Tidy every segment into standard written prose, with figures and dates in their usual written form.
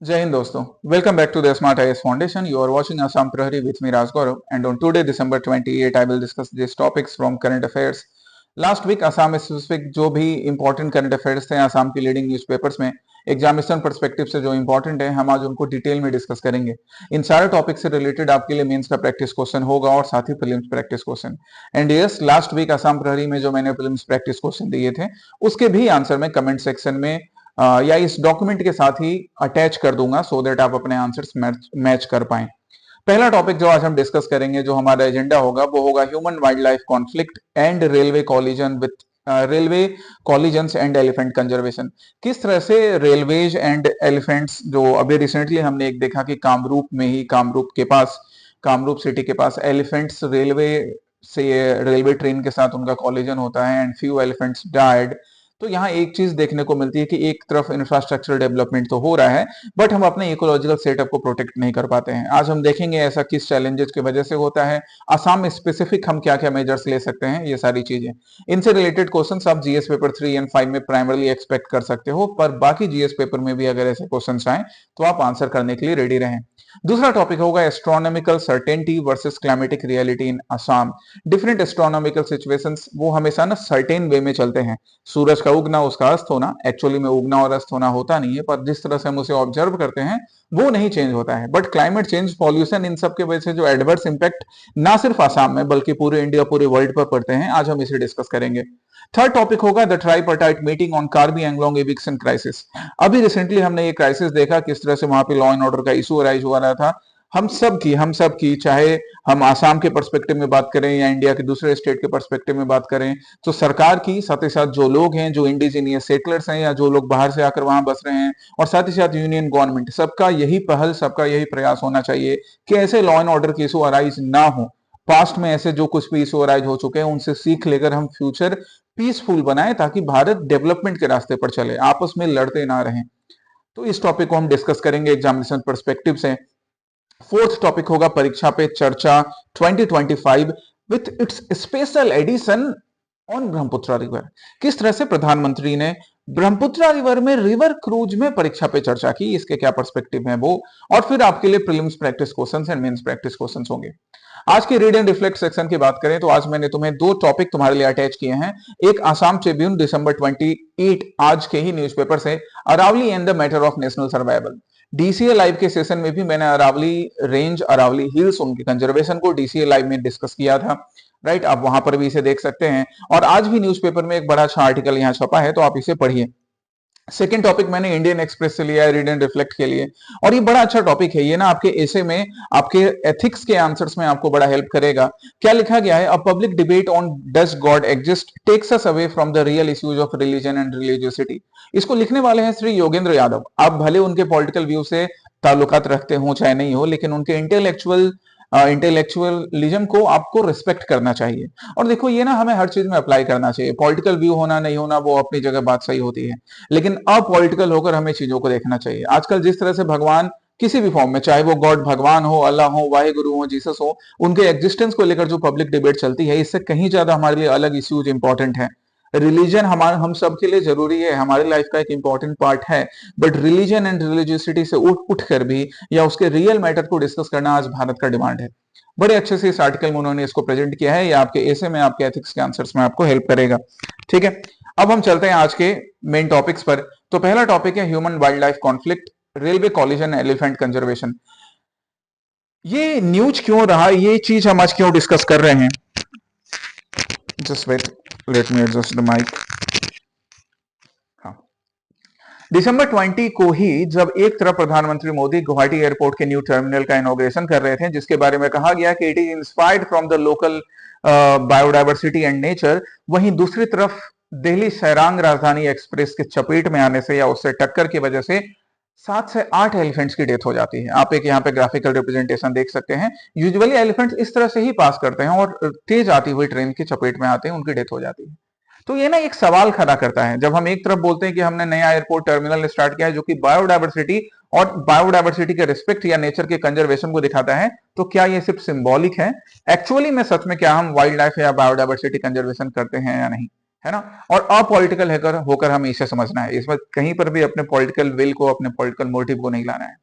Jai Hind दोस्तों, welcome back to the Smart IAS Foundation. You are watching Assam Prahari with me Raj Gaurav, and on today December 28 I will discuss these topics from current affairs. Last week Assam specific जो भी important current affairs थे असम की leading newspapers में examination perspective से जो important है हम आज उनको डिटेल में डिस्कस करेंगे। इन सारे टॉपिक से रिलेटेड आपके लिए मेंस का प्रैक्टिस क्वेश्चन होगा और साथ ही prelims practice question. And yes, last week Assam Prahari में जो मैंने प्रीलिम्स प्रैक्टिस क्वेश्चन दिए थे उसके भी आंसर में कमेंट सेक्शन में या इस डॉक्यूमेंट के साथ ही अटैच कर दूंगा सो देट आप अपने आंसर्स मैच कर पाए। पहला टॉपिक जो आज हम डिस्कस करेंगे, जो हमारा एजेंडा होगा, वो होगा human wild life conflict and railway collision with railway collisions and elephant conservation. किस तरह से रेलवेज एंड एलिफेंट्स, जो अभी रिसेंटली हमने एक देखा कि कामरूप में ही कामरूप सिटी के पास एलिफेंट्स रेलवे ट्रेन के साथ उनका कॉलिजन होता है एंड फ्यू एलिफेंट्स डाइड। तो यहाँ एक चीज देखने को मिलती है कि एक तरफ इंफ्रास्ट्रक्चर डेवलपमेंट तो हो रहा है बट हम अपने इकोलॉजिकल सेटअप को प्रोटेक्ट नहीं कर पाते हैं। आज हम देखेंगे ऐसा किस चैलेंजेस की वजह से होता है, असम में स्पेसिफिक हम क्या क्या मेजर्स ले सकते हैं, ये सारी चीजें। इनसे रिलेटेड क्वेश्चंस आप जीएस पेपर 3 एंड 5 में प्राइमरली एक्सपेक्ट कर सकते हो, पर बाकी जीएस पेपर में भी अगर ऐसे क्वेश्चंस आए तो आप आंसर करने के लिए रेडी रहें। दूसरा टॉपिक होगा astronomical certainty versus climatic reality in Assam. Different astronomical situations वो हमेशा ना सर्टेन वे में चलते हैं। सूरज का उगना, उसका अस्त होना, एक्चुअली में उगना और अस्त होना होता नहीं है, पर जिस तरह से हम उसे ऑब्जर्व करते हैं वो नहीं चेंज होता है। बट क्लाइमेट चेंज, पॉल्यूशन, इन सब के वजह से जो एडवर्स इंपैक्ट ना सिर्फ आसाम में बल्कि पूरे इंडिया, पूरे वर्ल्ड पर पड़ते हैं, आज हम इसे डिस्कस करेंगे। थर्ड टॉपिक होगा the tripartite meeting on Karbi Anglong eviction crisis. अभी रिसेंटली हमने ये क्राइसिस देखा, किस तरह से वहां पे लॉ एंड ऑर्डर का इशू अराइज हो रहा था। हम सब की चाहे हम आसाम के पर्सपेक्टिव में बात करें या इंडिया के दूसरे स्टेट के पर्सपेक्टिव में बात करें, तो सरकार की साथ ही साथ जो लोग हैं, जो इंडिजीनियस सेटलर्स हैं या जो लोग बाहर से आकर वहां बस रहे हैं, और साथ ही साथ यूनियन गवर्नमेंट, सबका यही पहल, सबका यही प्रयास होना चाहिए कि ऐसे लॉ एंड ऑर्डर के इशू अराइज ना हो। पास्ट में ऐसे जो कुछ भी इशू अराइज हो चुके हैं उनसे सीख लेकर हम फ्यूचर पीसफुल बनाए ताकि भारत डेवलपमेंट के रास्ते पर चले, आपस में लड़ते ना रहें। तो इस टॉपिक को हम डिस्कस करेंगे एग्जामिनेशन पर्सपेक्टिव से। फोर्थ टॉपिक होगा परीक्षा पे चर्चा 2025 with its special edition on Brahmaputra river. किस तरह से प्रधानमंत्री ने ब्रह्मपुत्र रिवर में रिवर क्रूज में परीक्षा पे चर्चा की, इसके क्या पर्सपेक्टिव है वो, और फिर आपके लिए prelims practice questions and mains practice questions होंगे। आज के रीड एंड रिफ्लेक्ट सेक्शन की बात करें तो आज मैंने तुम्हें दो टॉपिक तुम्हारे लिए अटैच किए हैं। एक आसाम ट्रिब्यून दिसंबर 28 आज के ही न्यूज़पेपर से, Aravalli and the matter of national survival. DCA live के सेशन में भी मैंने अरावली रेंज, अरावली हिल्स, उनके कंजर्वेशन को डीसीए लाइव में डिस्कस किया था। राइट, आप वहां पर भी इसे देख सकते हैं। और आज भी न्यूज़पेपर में एक बड़ा अच्छा आर्टिकल यहाँ छपा है, तो आप इसे पढ़िए। सेकेंड टॉपिक मैंने इंडियन एक्सप्रेस से लिया है रीड एंड रिफ्लेक्ट के लिए, और ये बड़ा अच्छा टॉपिक है। ये ना आपके एसे में, आपके एथिक्स के आंसर्स में आपको बड़ा हेल्प करेगा। क्या लिखा गया है, a public debate on does God exist takes us away from the real issues of religion and religiosity. इसको लिखने वाले हैं श्री योगेंद्र यादव। आप भले उनके पॉलिटिकल व्यू से ताल्लुकात रखते हो चाहे नहीं हो, लेकिन उनके इंटेलेक्चुअलिज्म को आपको रिस्पेक्ट करना चाहिए। और देखो, ये ना हमें हर चीज में अप्लाई करना चाहिए। पॉलिटिकल व्यू होना नहीं होना वो अपनी जगह बात सही होती है, लेकिन अपॉलिटिकल होकर हमें चीजों को देखना चाहिए। आजकल जिस तरह से भगवान किसी भी फॉर्म में, चाहे वो गॉड भगवान हो, अल्लाह हो, वाहे गुरु हो, जीसस हो, उनके एग्जिस्टेंस को लेकर जो पब्लिक डिबेट चलती है, इससे कहीं ज्यादा हमारे लिए अलग इश्यूज इंपॉर्टेंट है। रिलीजन हमारे, हम सब के लिए जरूरी है, हमारी लाइफ का एक इंपॉर्टेंट पार्ट है, बट रिलीजन एंड रिलीजियसिटी से उठ कर भी या उसके रियल मैटर को डिस्कस करना आज भारत का डिमांड है। बड़े अच्छे से इस आर्टिकल में उन्होंने इसको प्रेजेंट किया है, या आपके एसे में, आपके एथिक्स के आंसर्स में आपको हेल्प करेगा। ठीक है, अब हम चलते हैं आज के मेन टॉपिक्स पर। तो पहला टॉपिक है human wild life conflict, railway collision, elephant conservation. ये न्यूज क्यों रहा, ये चीज हम आज क्यों डिस्कस कर रहे हैं, just wait, let me adjust the mic. हाँ, दिसंबर 20 को ही जब एक तरफ प्रधानमंत्री मोदी गुवाहाटी एयरपोर्ट के न्यू टर्मिनल का इनॉग्रेशन कर रहे थे, जिसके बारे में कहा गया कि it is inspired from the local biodiversity and nature, वहीं दूसरी तरफ दिल्ली सैरांग राजधानी एक्सप्रेस के चपेट में आने से या उससे टक्कर की वजह से 7 से 8 एलिफेंट्स की डेथ हो जाती है। आप एक यहाँ पे ग्राफिकल रिप्रेजेंटेशन देख सकते हैं। यूजुअली एलिफेंट्स इस तरह से ही पास करते हैं और तेज आती हुई ट्रेन की चपेट में आते हैं, उनकी डेथ हो जाती है। तो ये ना एक सवाल खड़ा करता है, जब हम एक तरफ बोलते हैं कि हमने नया एयरपोर्ट टर्मिनल स्टार्ट किया है जो कि बायोडाइवर्सिटी के रिस्पेक्ट या नेचर के कंजर्वेशन को दिखाता है, तो क्या ये सिर्फ सिंबॉलिक है? एक्चुअली में, सच में क्या हम वाइल्ड लाइफ या बायोडाइवर्सिटी कंजर्वेशन करते हैं या नहीं? है ना। और अपॉलिटिकल होकर होकर हमें इसे समझना है, इसमें कहीं पर भी अपने पॉलिटिकल विल को, अपने पॉलिटिकल मोटिव को नहीं लाना है।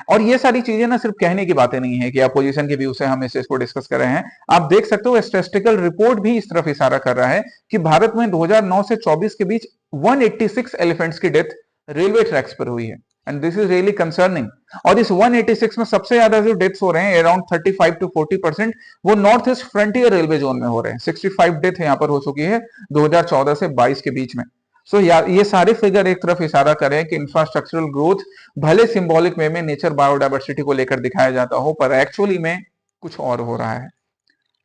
और ये सारी चीजें ना सिर्फ कहने की बातें नहीं है कि अपोजिशन के व्यू से हम इसको डिस्कस कर रहे हैं। आप देख सकते हो स्टैटिस्टिकल रिपोर्ट भी इस तरफ इशारा कर रहा है कि भारत में 2009 से 24 के बीच 186 एलिफेंट्स की डेथ रेलवे ट्रैक्स पर हुई है, and this is really concerning. और इस 186 में सबसे ज्यादा जो डेथ्स हो रहे हैं, अराउंड 35 to 40%, वो north east frontier railway zone में हो रहे हैं। 65 डेथ यहां पर हो चुकी है 2014 से 22 के बीच में। सो ये सारे फिगर एक तरफ इशारा करें कि इंफ्रास्ट्रक्चरल ग्रोथ भले सिंबॉलिक वे में नेचर बायोडायवर्सिटी को लेकर दिखाया जाता हो, पर एक्चुअली में कुछ और हो रहा है।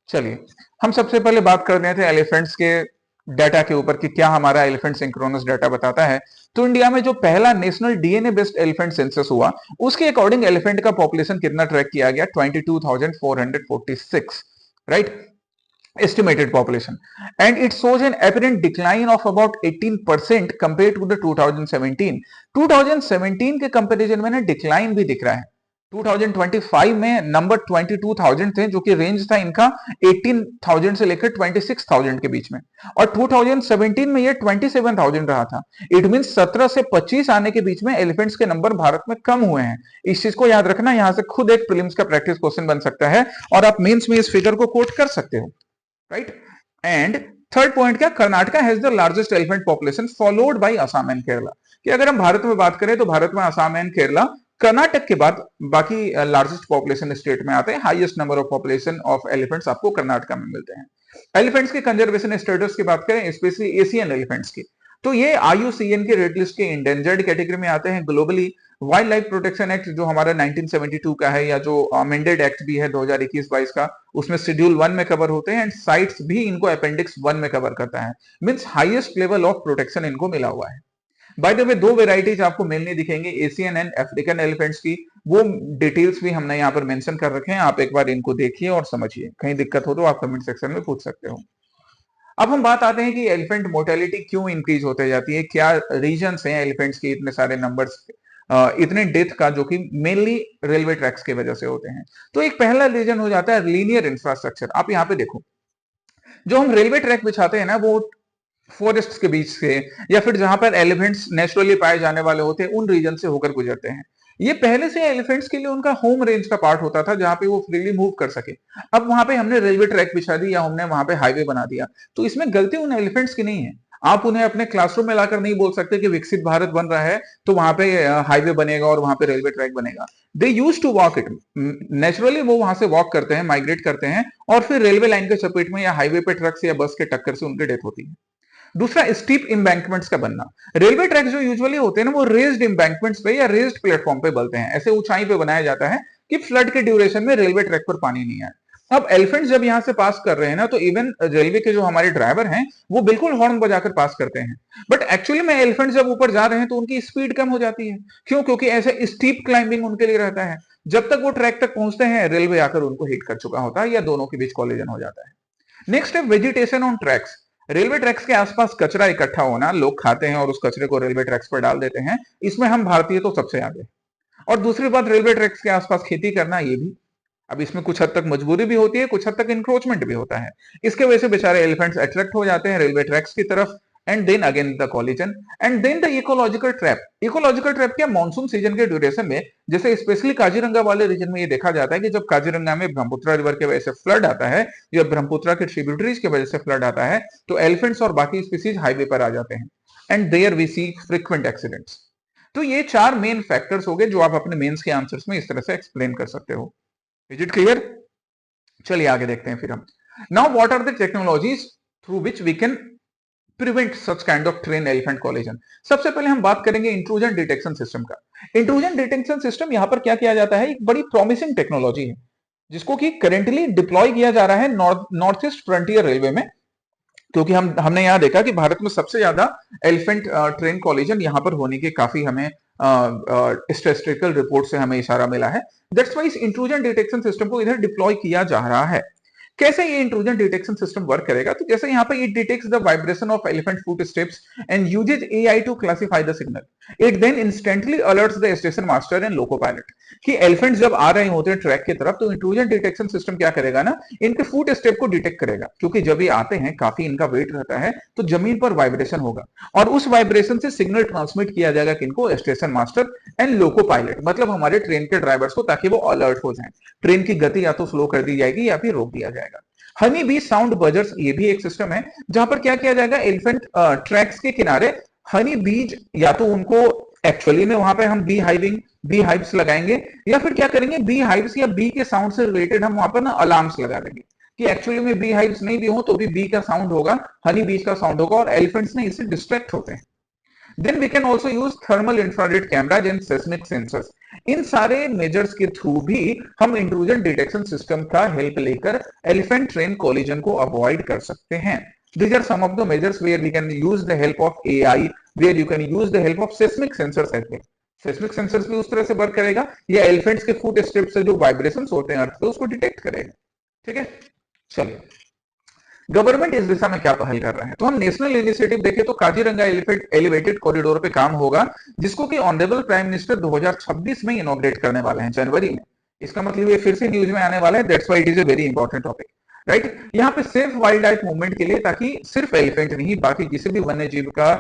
चलिए हम सबसे पहले बात कर रहे थे एलिफेंट्स के डाटा के ऊपर कि क्या हमारा एलिफेंट सिंक्रोनस डाटा बताता है। तो इंडिया में जो पहला national DNA based elephant census हुआ, उसके अकॉर्डिंग एलिफेंट का पॉपुलेशन कितना ट्रैक किया गया, 22,446, right, estimated population, and it shows an apparent decline of about 18% compared to the 2017। 2017 के कंपैरिजन में ना डिक्लाइन भी दिख रहा है। 2025 में नंबर 22,000 थे, जो कि रेंज था इनका 18,000 से लेकर 26,000 के बीच में, और 2017 में ये 27,000 रहा था। इट मीन 17 से 25 आने के बीच में एलिफेंट्स के नंबर भारत में कम हुए हैं। इस चीज को याद रखना, यहां से खुद एक प्रीलिम्स का प्रैक्टिस क्वेश्चन बन सकता है और आप मेंस में इस फिगर को कोट कर सकते हो, राइट। एंड थर्ड पॉइंट क्या, Karnataka has the largest elephant population followed by Assam and Kerala. कि अगर हम भारत में बात करें तो भारत में असम एंड केरला कर्नाटक के बाद बाकी लार्जेस्ट पॉपुलेशन स्टेट में आते हैं। Highest number of population of elephants आपको कर्नाटका में मिलते हैं। एलिफेंट्स के कंजर्वेशन स्टेटस की बात करें, स्पेशली एशियन एलिफेंट्स की, तो ये आईयूसीएन के रेड लिस्ट के इंडेंजर्ड कैटेगरी में आते हैं globally. Wild life protection act जो हमारा 1972 का है, या जो अमेंडेड एक्ट भी है 2021-22 का, उसमें शेड्यूल 1 में कवर होते हैं, एंड साइट्स भी इनको अपेंडिक्स 1 में कवर करता है। Means highest level of protection इनको मिला हुआ है। बाय द वे दो वेराइटीज आपको मेनली दिखेंगे, एशियन एंड अफ्रीकन एलिफेंट्स की। वो डिटेल्स भी हमने यहाँ पर मेंशन कर रखे हैं, आप एक बार इनको देखिए और समझिए। कहीं दिक्कत हो तो आप कमेंट सेक्शन में पूछ सकते हो। अब हम बात आते हैं कि एलिफेंट मोर्टेलिटी क्यों इंक्रीज होते जाती है, क्या रीजंस हैं एलिफेंट्स के इतने सारे नंबर्स, इतने डेथ का, जो कि मेनली रेलवे ट्रैक्स की वजह से होते हैं। तो एक पहला रीजन हो जाता है लीनियर इंफ्रास्ट्रक्चर। आप यहाँ पे देखो, जो हम रेलवे ट्रैक बिछाते हैं ना, वो फॉरेस्ट के बीच से या फिर जहां पर एलिफेंट्स नेचुरली पाए जाने वाले होते हैं उन रीजन से होकर गुजरते हैं। ये पहले से एलिफेंट्स के लिए उनका होम रेंज का पार्ट होता था, जहां पे वो फ्रीली मूव कर सके। अब वहां पे हमने रेलवे ट्रैक बिछा दी या हमने वहां पे हाईवे बना दिया, तो इसमें गलती उन एलिफेंट्स की नहीं है। आप उन्हें अपने क्लासरूम में लाकर नहीं बोल सकते कि विकसित भारत बन रहा है तो वहां पे हाईवे बनेगा और वहां पे रेलवे ट्रैक बनेगा। They use to walk it, naturally वो वहां से वॉक करते हैं, माइग्रेट करते हैं, और फिर रेलवे लाइन के चपेट में या हाईवे पे ट्रक से या बस के टक्कर से उनकी डेथ होती है। दूसरा, स्टीप एम्बैंकमेंट्स का बनना। रेलवे ट्रैक जो यूजुअली होते हैं ना, वो रेज्ड एम्बैंकमेंट्स पे या रेज्ड प्लेटफॉर्म पे बनते हैं। ऐसे ऊंचाई पे बनाया जाता है कि फ्लड के ड्यूरेशन में रेलवे ट्रैक पर पानी नहीं आए। अब एलिफेंट्स जब यहां से पास कर रहे हैं ना, तो इवन रेलवे के जो हमारे ड्राइवर हैं वो बिल्कुल हॉर्न बजाकर पास करते हैं, बट एक्चुअली में एलिफेंट्स जब ऊपर जा रहे हैं तो उनकी स्पीड कम हो जाती है। क्यों? क्योंकि ऐसे स्टीप क्लाइंबिंग उनके लिए रहता है। जब तक वो ट्रैक तक पहुंचते हैं, रेलवे आकर उनको हिट कर चुका होता है या दोनों के बीच कॉलिजन हो जाता है। नेक्स्ट है vegetation on tracks. Railway tracks के आसपास कचरा इकट्ठा होना, लोग खाते हैं और उस कचरे को रेलवे ट्रैक्स पर डाल देते हैं, इसमें हम भारतीय तो सबसे आगे। और दूसरी बात, रेलवे ट्रैक्स के आसपास खेती करना, ये भी अब इसमें कुछ हद तक मजबूरी भी होती है, कुछ हद तक इंक्रोचमेंट भी होता है। इसके वजह से बेचारे एलिफेंट्स अट्रैक्ट हो जाते हैं रेलवे ट्रैक्स की तरफ, and then again the collision, and then the ecological trap. Ecological trap क्या, मानसून सीजन के ड्यूरेशन में, जैसे स्पेशली काजीरंगा वाले रीजन में ये देखा जाता है कि जब काजीरंगा में ब्रह्मपुत्रा रिवर की वजह से फ्लड आता है या ब्रह्मपुत्रा के ट्रिब्यूटरीज की वजह से फ्लड आता है, तो एलिफेंट्स और बाकी स्पीसीज हाईवे पर आ जाते हैं, and there we see frequent accidents. तो ये चार मेन फैक्टर्स हो गए जो आप अपने मेंस के आंसर्स में इस तरह से एक्सप्लेन कर सकते हो। Is it clear? चलिए आगे देखते हैं फिर हम। Now what are the technologies through which we can prevent such kind of train elephant collision. सबसे पहले हम बात करेंगे इंट्रूजन डिटेक्शन सिस्टम का। इंट्रूजन डिटेक्शन सिस्टम यहां पर क्या किया जाता है, एक बड़ी प्रॉमिसिंग टेक्नोलॉजी है जिसको कि करेंटली डिप्लॉय किया जा रहा है नॉर्थ ईस्ट फ्रंटियर रेलवे में। क्योंकि हमने यहां देखा कि भारत में सबसे ज्यादा एलिफेंट ट्रेन कॉलिजन यहां पर होने के काफी हमें स्टैटिस्टिकल रिपोर्ट से हमें इशारा मिला है। दैट्स वाई इस इंट्रूजन डिटेक्शन सिस्टम को इधर डिप्लॉय किया जा रहा है। कैसे ये इंट्रूजन डिटेक्शन सिस्टम वर्क करेगा? तो जैसे यहाँ पे it detects the vibration of elephant foot steps and uses AI to classify the signal. It then instantly alerts the station master and loco pilot कि एलिफेंट जब आ रहे होते हैं ट्रैक की तरफ, तो इंट्रूजन डिटेक्शन सिस्टम क्या करेगा ना, इनके फुट स्टेप को डिटेक्ट करेगा, क्योंकि जब ये आते हैं काफी इनका वेट रहता है, तो जमीन पर वाइब्रेशन होगा और उस वाइब्रेशन से सिग्नल ट्रांसमिट किया जाएगा किनको, station master and loco pilot, मतलब हमारे ट्रेन के ड्राइवर्स को, ताकि वो अलर्ट हो जाएं। ट्रेन की गति या तो स्लो कर दी जाएगी या फिर रोक दिया जाएगा। हनी बी साउंड बजर्स, ये भी एक सिस्टम है जहां पर क्या किया जाएगा, एलिफेंट ट्रैक्स के किनारे हनी बीज, या तो उनको एक्चुअली में वहां पे हम बी हाइविंग, बी हाइव्स लगाएंगे, या फिर क्या करेंगे, बी हाइव्स या बी के साउंड से रिलेटेड हम वहां पर ना अलार्म्स लगा देंगे कि एक्चुअली में बी हाइव्स नहीं भी हो तो भी बी का साउंड होगा, हनी बीज का साउंड होगा, और एलिफेंट्स ने इससे डिस्ट्रैक्ट होते हैं। Then we can also use thermal infrared cameras and seismic sensors. इन सारे मेजर्स के थ्रू भी हम इंट्रूजन डिटेक्शन सिस्टम का हेल्प लेकर एलिफेंट ट्रेन कोलिजन को अवॉइड कर सकते हैं। These are some of the measures where we can use the help of AI, where you can use the help of seismic sensors as well. seismic sensors भी उस तरह से work करेगा, या एलिफेंट्स के फुट स्टेप से जो vibrations होते हैं अर्थ पे, उसको डिटेक्ट करेगा। ठीक है, चलिए गवर्नमेंट इस दिशा में क्या पहल कर रहा है, तो हम नेशनल इनिशिएटिव देखें तो काजीरंगा एलिवेटेड कॉरिडोर पे काम होगा, जिसको कि ऑनरेबल प्राइम मिनिस्टर 2026 में इनॉग्रेट करने वाले हैं, जनवरी में। इसका मतलब ये फिर से न्यूज में आने वाला है, that's why it is a very important topic, right. यहाँ पे सेफ वाइल्ड लाइफ मूवमेंट के लिए, ताकि सिर्फ एलिफेंट नहीं बाकी किसी भी वन्य जीव का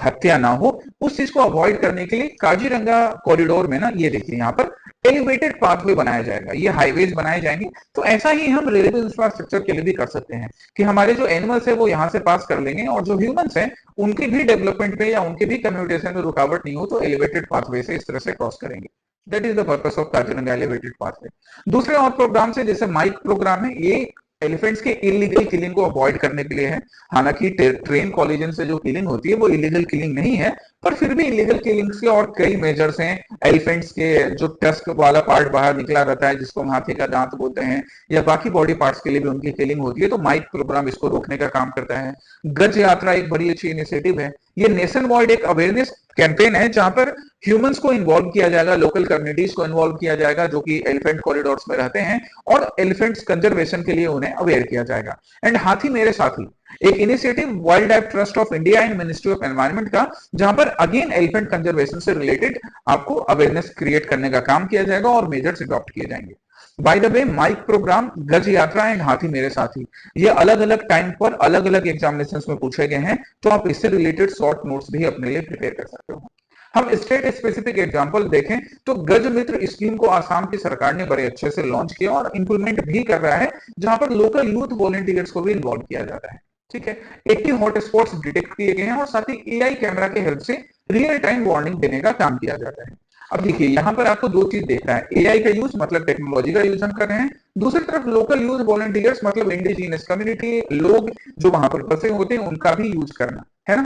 हत्या ना हो, उस चीज को अवॉइड करने के लिए काजीरंगा कॉरिडोर में ना, ये देखिए यहाँ पर एलिवेटेड पाथवे बनाया जाएगा, ये हाईवेज बनाए जाएंगे। तो ऐसा ही हम रेलवे इंफ्रास्ट्रक्चर के लिए भी कर सकते हैं कि हमारे जो एनिमल्स है वो यहाँ से पास कर लेंगे, और जो ह्यूमंस हैं उनके भी डेवलपमेंट में या उनके भी कम्युनिकेशन में रुकावट नहीं हो, तो एलिवेटेड पाथवे से इस तरह से क्रॉस करेंगे। That is the purpose of Kaziranga elevated pathway. दूसरे और प्रोग्राम से, जैसे माइक प्रोग्राम है, ये एलिफेंट्स के इलीगल किलिंग को अवॉइड करने के लिए है। हालांकि ट्रेन कोलिजन से जो किलिंग होती है वो इलीगल किलिंग नहीं है, पर फिर भी इलीगल किलिंग के और कई मेजर्स हैं। एलिफेंट्स के जो टस्क वाला पार्ट बाहर निकला रहता है, जिसको हाथी का दांत बोलते हैं, या बाकी बॉडी पार्ट्स के लिए भी उनकी किलिंग होती है, तो माइक प्रोग्राम इसको रोकने का काम करता है। गज यात्रा एक बड़ी अच्छी इनिशिएटिव है, ये नेशन वाइड एक अवेयरनेस कैंपेन है जहां पर ह्यूमंस को इन्वॉल्व किया जाएगा, लोकल कम्युनिटीज को इन्वॉल्व किया जाएगा जो कि एलिफेंट कॉरिडोर्स में रहते हैं, और एलिफेंट्स कंजर्वेशन के लिए उन्हें अवेयर किया जाएगा। एंड हाथी मेरे साथी, एक initiative wild life trust of India and ministry of environment का, जहां पर अगेन एलिफेंट कंजर्वेशन से रिलेटेड आपको अवेयरनेस क्रिएट करने का काम किया जाएगा और मेजर्स अडॉप्ट किए जाएंगे। By the way, MIKE programme, Gaj Yatra and हाथी मेरे साथी, ये अलग अलग टाइम पर अलग अलग एग्जामिनेशंस में पूछे गए हैं, तो आप इससे रिलेटेड शॉर्ट नोट्स भी अपने लिए प्रिपेयर कर सकते हो। हम स्टेट स्पेसिफिक एग्जांपल देखें तो गज मित्र स्कीम को आसाम की सरकार ने बड़े अच्छे से लॉन्च किया और इंप्लीमेंट भी कर रहा है, जहां पर लोकल यूथ वॉलंटियर्स को भी इन्वॉल्व किया जाता है। ठीक है, 80 हॉटस्पॉट्स डिटेक्ट किए गए हैं और साथ ही एआई कैमरा के हेल्प से रियल टाइम वार्निंग देने का काम किया जाता है। अब देखिए यहाँ पर आपको दो चीज देखना है, एआई का यूज मतलब टेक्नोलॉजी का यूज हम कर रहे हैं, दूसरी तरफ लोकल यूज वॉलंटियर्स मतलब इंडिजिनियस कम्युनिटी लोग जो वहां पर बसे होते हैं उनका भी यूज करना है ना,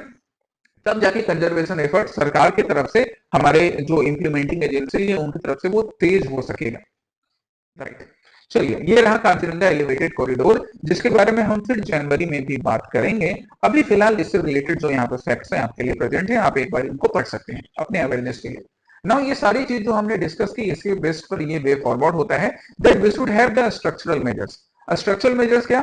तब जाके कंजर्वेशन एफर्ट सरकार की तरफ से, हमारे जो इंप्लीमेंटिंग एजेंसी है उनकी तरफ से वो तेज हो सकेगा, राइट। चलिए, ये रहा काजीरंगा एलिवेटेड कॉरिडोर, जिसके बारे में हम फिर जनवरी में भी बात करेंगे। अभी फिलहाल इससे रिलेटेड जो यहाँ पर फैक्ट्स हैं आपके लिए प्रेजेंट है, आप एक बार इनको पढ़ सकते हैं अपने अवेयरनेस के लिए। नाउ ये सारी चीज जो हमने डिस्कस की, इसके बेस पर ये वे फॉरवर्ड होता है that we should have the structural measures. Structural measures क्या,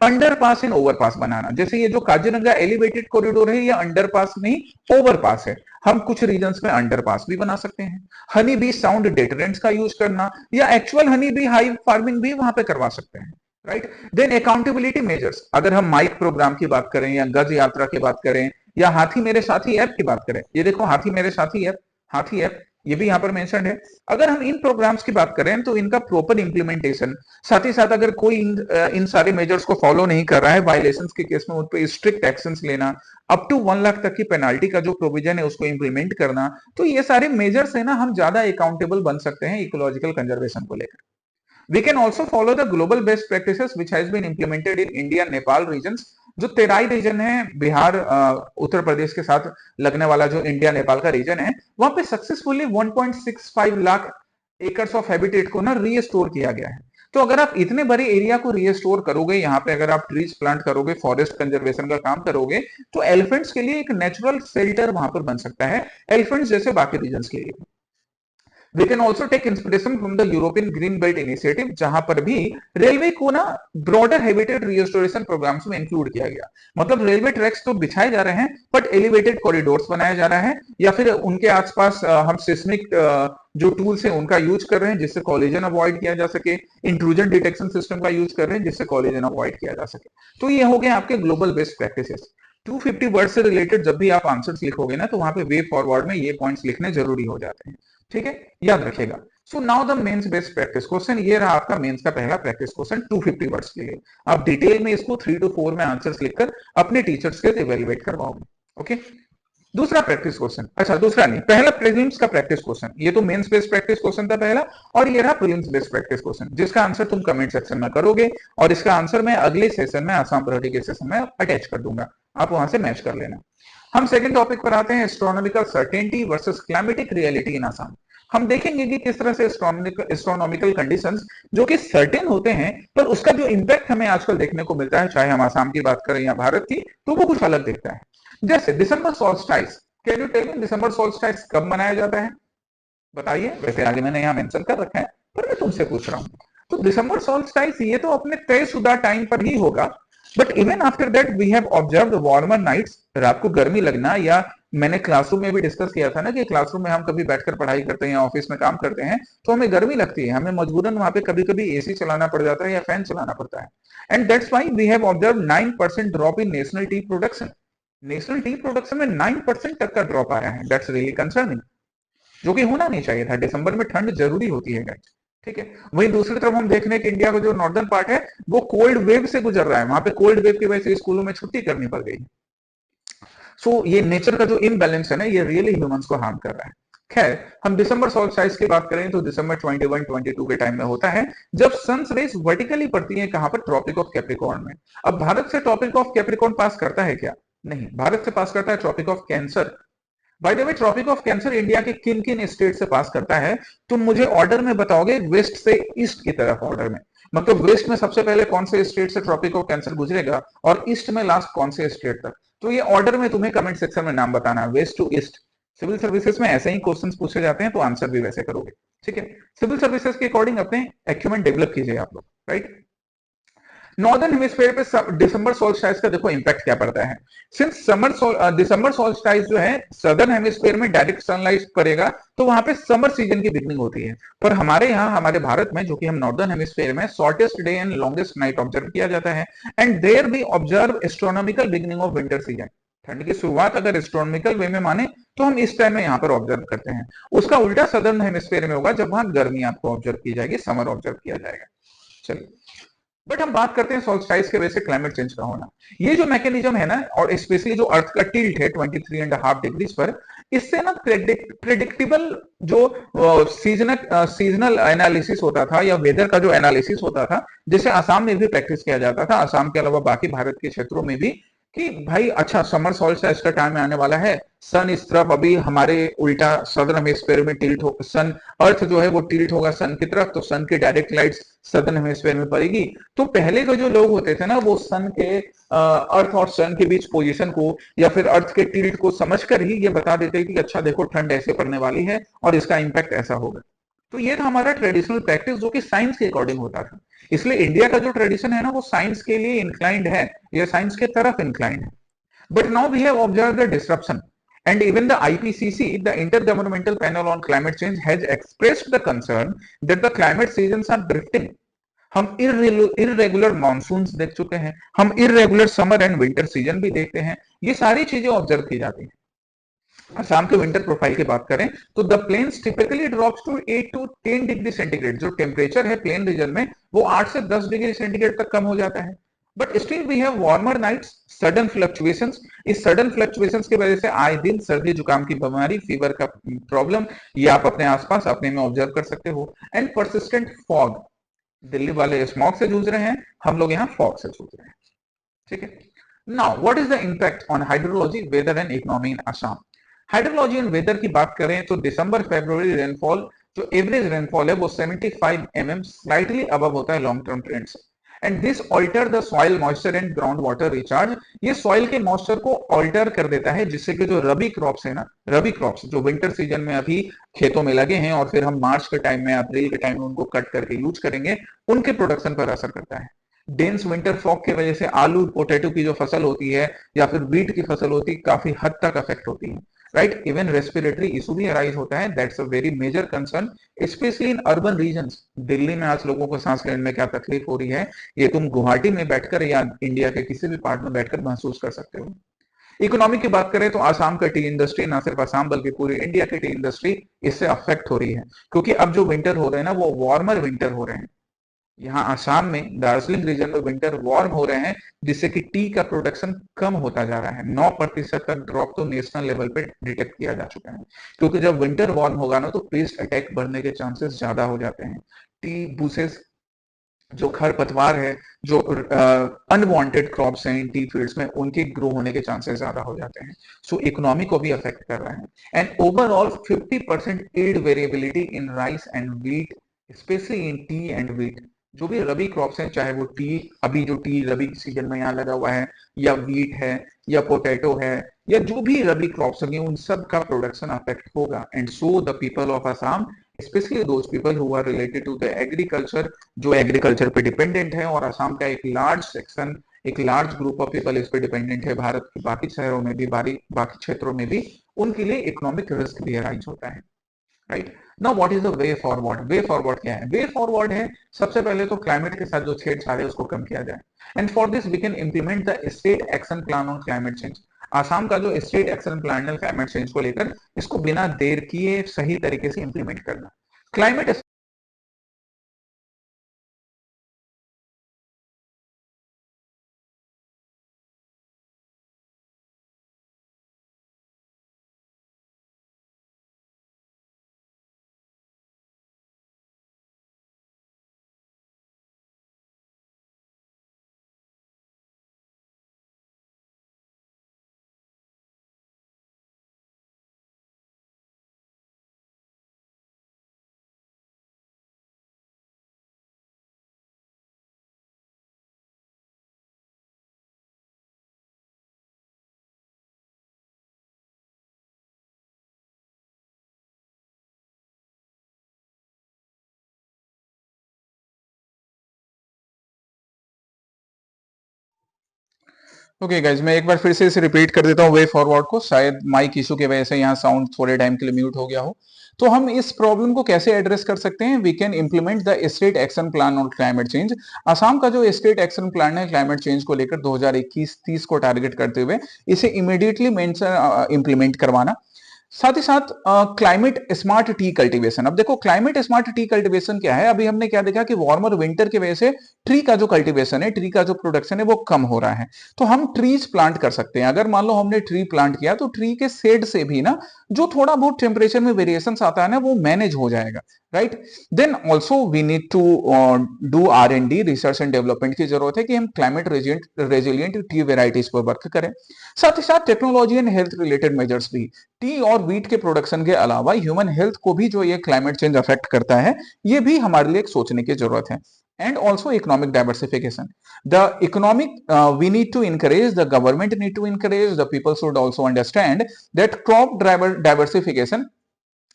अंडरपास एंड ओवरपास बनाना। जैसे ये जो काजीरंगा एलिवेटेड कॉरिडोर है, ये अंडरपास नहीं ओवरपास है, हम कुछ रीजन्स में अंडरपास भी बना सकते हैं। हनी बी साउंड डेटरेंट्स का यूज करना, या actual honey bee hive farming भी वहां पे करवा सकते हैं, राइट। देन अकाउंटेबिलिटी मेजर्स, अगर हम माइक प्रोग्राम की बात करें, या गज यात्रा की बात करें, या हाथी मेरे साथी ऐप की बात करें, ये देखो हाथी मेरे साथी ऐप, हाथी ऐप ये भी यहाँ पर मेंशन है। अगर हम इन प्रोग्राम्स की बात करें तो इनका प्रॉपर इंप्लीमेंटेशन, साथ ही साथ अगर कोई इन सारे मेजर्स को फॉलो नहीं कर रहा है, वायलेशंस के केस में उन पर स्ट्रिक्ट एक्शंस लेना, अप टू 1 लाख तक की पेनाल्टी का जो प्रोविजन है उसको इंप्लीमेंट करना, तो ये सारे मेजर्स है ना, हम ज्यादा अकाउंटेबल बन सकते हैं इकोलॉजिकल कंजर्वेशन को लेकर। We can also follow the global best practices which has been implemented in India and Nepal regions। जो तेराई रीजन है, बिहार उत्तर प्रदेश के साथ लगने वाला जो इंडिया नेपाल का रीजन है, वहां पे successfully 1.65 lakh acres of habitat को ना रीस्टोर किया गया है। तो अगर आप इतने बड़े एरिया को रीस्टोर करोगे, यहाँ पे अगर आप ट्रीज प्लांट करोगे, फॉरेस्ट कंजर्वेशन का काम करोगे, तो एलिफेंट्स के लिए एक नेचुरल शेल्टर वहां पर बन सकता है, एलिफेंट्स जैसे बाकी रीजन के लिए। We can also take inspiration from the European green belt initiative, जहां पर भी रेलवे को ना ब्रॉडर हैबिटेट रिस्टोरेशन प्रोग्राम्स में इंक्लूड किया गया। मतलब रेलवे ट्रैक्स तो बिछाए जा रहे हैं, बट एलिवेटेड कॉरिडोर्स बनाया जा रहा है, या फिर उनके आसपास हम सिस्मिक जो टूल्स हैं उनका यूज कर रहे हैं जिससे कॉलिजन अवॉइड किया जा सके, इंट्रूजन डिटेक्शन सिस्टम का यूज कर रहे हैं जिससे कॉलिजन अवॉइड किया जा सके। तो ये हो गए आपके ग्लोबल बेस्ट प्रैक्टिसेस। 250 वर्ड से रिलेटेड जब भी आप आंसर्स लिखोगे ना, तो वहां पे वे फॉरवर्ड में ये पॉइंट्स लिखने जरूरी हो जाते हैं। ठीक है, याद रखिएगा। So now the mains based practice question, ये रहा आपका मेंस का पहला प्रैक्टिस क्वेश्चन 250 वर्ड्स के लिए। आप डिटेल में इसको 3 to 4 में आंसर्स लिखकर अपने टीचर्स के इवेल्युएट करवाओगे। ओके, दूसरा प्रैक्टिस क्वेश्चन, अच्छा दूसरा नहीं, पहला प्रीलिम्स का प्रैक्टिस क्वेश्चन, ये तो मेंस बेस्ड प्रैक्टिस क्वेश्चन था पहला, और ये रहा प्रीलिम्स बेस्ड प्रैक्टिस क्वेश्चन, जिसका आंसर तुम कमेंट सेक्शन में करोगे, और इसका आंसर मैं अगले सेशन में, आसाम प्रायोरिटी के सेशन में अटैच कर दूंगा, आप वहां से मैच कर लेना। हम सेकंड टॉपिक पर आते हैं, astronomical certainty versus climatic reality in Assam. हम देखेंगे कि किस तरह से एस्ट्रोनॉमिकल कंडीशंस जो कि सर्टेन होते हैं, पर उसका जो इंपैक्ट हमें आजकल देखने को मिलता है, चाहे हम आसाम की बात करें या भारत की, तो वो कुछ अलग दिखता है। जैसे December solstice, can you tell me December solstice कब मनाया जाता है? बताइए। वैसे आगे मैंने यहाँ मेंशन कर रखा है, पर मैं तुमसे पूछ रहा हूँ। तो दिसंबर सोल्स्टाइस ये तो अपने तयशुदा टाइम पर ही होगा, but even after that we have observed warmer nights, रात को गर्मी लगना, या मैंने क्लासरूम में भी डिस्कस किया था ना कि क्लासरूम में हम कभी बैठकर पढ़ाई करते हैं या ऑफिस में काम करते हैं तो हमें गर्मी लगती है, हमें मजबूरन वहां पे कभी कभी एसी चलाना पड़ जाता है या फैन चलाना पड़ता है। And that's why we have observed 9% drop in national tea production. National tea production में 9% तक का ड्रॉप आया है। दैट्स रियली कंसर्निंग, जो कि होना नहीं चाहिए था। दिसंबर में ठंड जरूरी होती है गाइस, ठीक है। वहीं दूसरी तरफ हम देख रहे हैं कि इंडिया का जो नॉर्दर्न पार्ट है वो कोल्ड वेव से गुजर रहा है, वहां पे कोल्ड वेव की वजह से स्कूलों में छुट्टी करनी पड़ गई। सो ये नेचर का जो इम्बैलेंस है ना, ये रियली ह्यूमंस को हार्म कर रहा है। खैर, हम दिसंबर सोल्स्टाइस की बात करें तो दिसंबर 21-22 के टाइम में होता है, जब सन्स रेज वर्टिकली पड़ती है, कहां पर? ट्रॉपिक ऑफ कैप्रिकॉर्न में। अब भारत से ट्रॉपिक ऑफ कैप्रिकॉर्न पास करता है क्या? नहीं, भारत से पास करता है tropic of cancer. By the way, tropic of cancer India के किन किन स्टेट से पास करता है? तुम मुझे ऑर्डर में बताओगे, वेस्ट से ईस्ट की तरफ ऑर्डर में। मतलब वेस्ट में सबसे पहले कौन से स्टेट से ट्रॉपिक ऑफ कैंसर गुजरेगा और ईस्ट में लास्ट कौन से स्टेट तक। तो ये ऑर्डर में तुम्हें कमेंट सेक्शन में नाम बताना है, west to east. Civil services में ऐसे ही क्वेश्चंस पूछे जाते हैं, तो आंसर भी वैसे करोगे, ठीक है। सिविल सर्विसेज के अकॉर्डिंग अपने एक्यूमेंट डेवलप कीजिए आप लोग, राइट। नॉर्दर्न हेमिस्फीयर पे दिसंबर सोल्स्टाइस का देखो इंपैक्ट क्या पड़ता है। सिंस दिसंबर सोल्स्टाइस जो है सदर्न हेमिस्फीयर में डायरेक्ट सनलाइट पड़ेगा, तो वहां पे समर सीजन की बिगनिंग होती है। पर हमारे यहाँ, हमारे भारत में, जो कि हम नॉर्दर्न हेमिस्फीयर में, shortest day and longest night observe किया जाता है। एंड देयर भी observe astronomical beginning of winter season. ठंड की शुरुआत अगर एस्ट्रोनॉमिकल वे में माने तो हम इस टाइम में यहाँ पर ऑब्जर्व करते हैं। उसका उल्टा सदर्न हेमिस्फीयर में होगा, जब वहां गर्मी आपको ऑब्जर्व की जाएगी, समर ऑब्जर्व किया जाएगा। चलिए, बट हम बात करते हैं सोल्स्टाइस के वजह से क्लाइमेट चेंज का होना। ये जो मैकेनिज्म है ना, और स्पेशली जो अर्थ का टिल्ट है 23.5 डिग्रीज पर, इससे ना प्रेडिक्टेबल जो सीजनल एनालिसिस होता था या वेदर का जो एनालिसिस होता था, जिसे आसाम में भी प्रैक्टिस किया जाता था, आसाम के अलावा बाकी भारत के क्षेत्रों में भी, कि भाई अच्छा समर सोल्स्टाइस का टाइम आने वाला है, सन इस तरफ अभी हमारे उल्टा सदर्न हेमिस्फीयर में टिल्ट हो, सन अर्थ जो है वो टिल्ट होगा सन की तरफ, तो सन की डायरेक्ट लाइट्स सदर्न हेमिस्फीयर में पड़ेगी। तो पहले के जो लोग होते थे ना, वो सन के अर्थ और सन के बीच पोजीशन को या फिर अर्थ के टिल्ट को समझकर ही ये बता देते कि अच्छा देखो ठंड ऐसे पड़ने वाली है और इसका इंपैक्ट ऐसा होगा। तो ये था हमारा ट्रेडिशनल प्रैक्टिस, जो कि साइंस के अकॉर्डिंग होता था। इसलिए इंडिया का जो ट्रेडिशन है ना, वो साइंस के लिए इंक्लाइंड है, या साइंस के तरफ इंक्लाइंड है। But now we have observed the disruption, and even the IPCC, the Intergovernmental Panel on Climate Change, has expressed the concern that the climate seasons are drifting. हम irregular monsoons देख चुके हैं, हम irregular summer and winter season भी देखते हैं, ये सारी चीजें ऑब्जर्व की जाती हैं। असम के विंटर प्रोफाइल की बात करें तो the plains typically drops to 8 to 10 degree centigrade. जो टेम्परेचर है प्लेन रीजन में, वो 8 से 10 डिग्री सेंटीग्रेड तक कम हो जाता है। But still we have warmer nights, sudden fluctuations. इस सडन फ्लक्चुएशंस की वजह से आए दिन सर्दी जुकाम की बीमारी, फीवर का प्रॉब्लम, ये आप अपने आसपास अपने में ऑब्जर्व कर सकते हो। एंड परसिस्टेंट फॉग, दिल्ली वाले स्मॉग से जूझ रहे हैं, हम लोग यहाँ फॉग से जूझ रहे हैं, ठीक है। Now what is the impact on hydrology, weather and economy in Assam. Hydrology and weather की बात करें तो दिसंबर फरवरी रेनफॉल, जो एवरेज रेनफॉल है वो 75 mm, स्लाइटली अबव होता है लॉन्ग टर्म ट्रेंड से। And this alter the soil moisture and ground water recharge. ये सॉइल के मॉइस्चर को ऑल्टर कर देता है, जिससे कि जो रबी क्रॉप्स है ना, रबी क्रॉप्स जो विंटर सीजन में अभी खेतों में लगे हैं और फिर हम मार्च के टाइम में, अप्रैल के टाइम में उनको कट करके यूज करेंगे, उनके प्रोडक्शन पर असर करता है। डेंस विंटर फॉग की वजह से आलू पोटैटो की जो फसल होती है या फिर व्हीट की फसल होती है, काफी हद तक अफेक्ट होती है, राइट। इवन रेस्पिरेटरी इशू भी अराइज होता है, that's a very major concern, specially in urban regions. Delhi में आज लोगों को सांस लेने में क्या तकलीफ हो रही है, ये तुम गुवाहाटी में बैठकर या इंडिया के किसी भी पार्ट में बैठकर महसूस कर सकते हो। इकोनॉमी की बात करें तो आसाम का टी इंडस्ट्री, ना सिर्फ आसाम बल्कि पूरी इंडिया की टी इंडस्ट्री इससे अफेक्ट हो रही है, क्योंकि अब जो विंटर हो रहे हैं ना, वो वार्मर विंटर हो रहे हैं। यहाँ आसाम में दार्जिलिंग रीजन में विंटर वार्म हो रहे हैं, जिससे कि टी का प्रोडक्शन कम होता जा रहा है। 9% का ड्रॉप तो नेशनल लेवल पे डिटेक्ट किया जा चुका है, क्योंकि जब विंटर वार्म होगा ना, तो पेस्ट अटैक बढ़ने के चांसेस ज्यादा हो जाते हैं। टी बूसेस, जो खरपतवार है, जो अनवांटेड क्रॉप्स हैं टी फील्ड्स में, उनके ग्रो होने के चांसेस ज्यादा हो जाते हैं। सो इकोनॉमी को भी अफेक्ट कर रहा है। And overall 50% add variability in rice and wheat, specially in tea and wheat. जो भी रबी क्रॉप्स हैं, चाहे वो टी, अभी जो टी रबी सीजन में यहाँ लगा हुआ है, या व्हीट है, या पोटैटो है, या जो भी रबी क्रॉप्स होंगे, उन सब का प्रोडक्शन अफेक्ट होगा। And so the people of Assam, specially those people who are related to the agriculture, जो एग्रीकल्चर पे डिपेंडेंट है, और आसाम का एक लार्ज सेक्शन, एक लार्ज ग्रुप ऑफ पीपल इस पे डिपेंडेंट है, भारत के बाकी शहरों में भी, बाकी क्षेत्रों में भी, उनके लिए इकोनॉमिक रिस्क भी अराइज होता है, right. Now what is the way forward? Way forward क्या है? वे फॉरवर्ड है, सबसे पहले तो क्लाइमेट के साथ जो छेड़छाड़ है उसको कम किया जाए। And for this we can implement the state action plan on climate change. Assam का जो स्टेट एक्शन प्लान है क्लाइमेट चेंज को लेकर, इसको बिना देर किए सही तरीके से इंप्लीमेंट करना। क्लाइमेट ओके गाइज, मैं एक बार फिर से इसे रिपीट कर देता हूँ वे फॉरवर्ड को, शायद माइक इशू की वजह से यहाँ साउंड थोड़े टाइम के लिए म्यूट हो गया हो। तो हम इस प्रॉब्लम को कैसे एड्रेस कर सकते हैं? We can implement the state action plan on climate change. Assam का जो स्टेट एक्शन प्लान है क्लाइमेट चेंज को लेकर 2021-30 को टारगेट करते हुए, इसे इमीडिएटली इंप्लीमेंट करवाना। साथ ही साथ क्लाइमेट स्मार्ट टी कल्टीवेशन। अब देखो क्लाइमेट स्मार्ट टी कल्टीवेशन क्या है, अभी हमने क्या देखा कि वार्मर विंटर की वजह से ट्री का जो कल्टीवेशन है, ट्री का जो प्रोडक्शन है, वो कम हो रहा है। तो हम ट्रीज प्लांट कर सकते हैं। अगर मान लो हमने ट्री प्लांट किया, तो ट्री के शेड से भी ना, जो थोड़ा बहुत टेम्परेचर में वेरिएशन आता है ना, वो मैनेज हो जाएगा, right. Then also we need to do R&D, research and development की जरूरत है कि हम क्लाइमेट रेजिलियंट टी वेराइटीज पर वर्क करें। साथ ही साथ technology and health related measures भी, टी और व्हीट के प्रोडक्शन के अलावा ह्यूमन हेल्थ को भी जो ये क्लाइमेट चेंज अफेक्ट करता है, ये भी हमारे लिए एक सोचने की जरूरत है। And also economic diversification. The economic, we need to encourage, the government need to encourage, the people should also understand that crop diversification,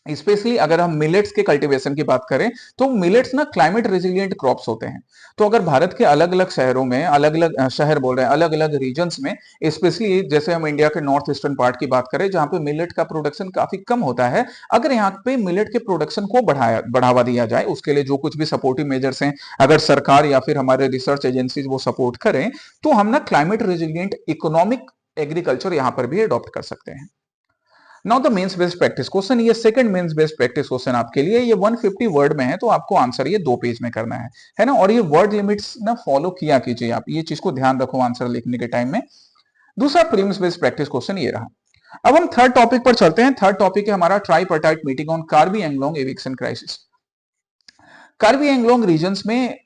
specially अगर हम मिलेट्स के कल्टीवेशन की बात करें, तो मिलेट्स ना क्लाइमेट रेजिलिएंट क्रॉप्स होते हैं। तो अगर भारत के अलग अलग शहरों में, अलग अलग शहर बोल रहे हैं, अलग अलग रीजन्स में, स्पेशली जैसे हम इंडिया के नॉर्थ ईस्टर्न पार्ट की बात करें, जहां पे मिलेट का प्रोडक्शन काफी कम होता है, अगर यहाँ पे मिलेट के प्रोडक्शन को बढ़ावा दिया जाए, उसके लिए जो कुछ भी सपोर्टिव मेजर्स हैं, अगर सरकार या फिर हमारे रिसर्च एजेंसीज वो सपोर्ट करें, तो हम ना क्लाइमेट रेजिलिएंट इकोनॉमिक एग्रीकल्चर यहां पर भी अडॉप्ट कर सकते हैं। Now the mains based practice question, ये second mains based practice question आपके लिए, ये 150 वर्ड में है, तो आपको आंसर ये 2 पेज में करना है ना। और ये वर्ड लिमिट्स ना फॉलो किया कीजिए, आप ये चीज को ध्यान रखो आंसर लिखने के टाइम में। दूसरा प्रीलिम्स बेस्ड प्रैक्टिस क्वेश्चन ये रहा। अब हम थर्ड टॉपिक पर चलते हैं। थर्ड टॉपिक है हमारा tripartite meeting on Karbi Anglong eviction crisis. Karbi Anglong regions में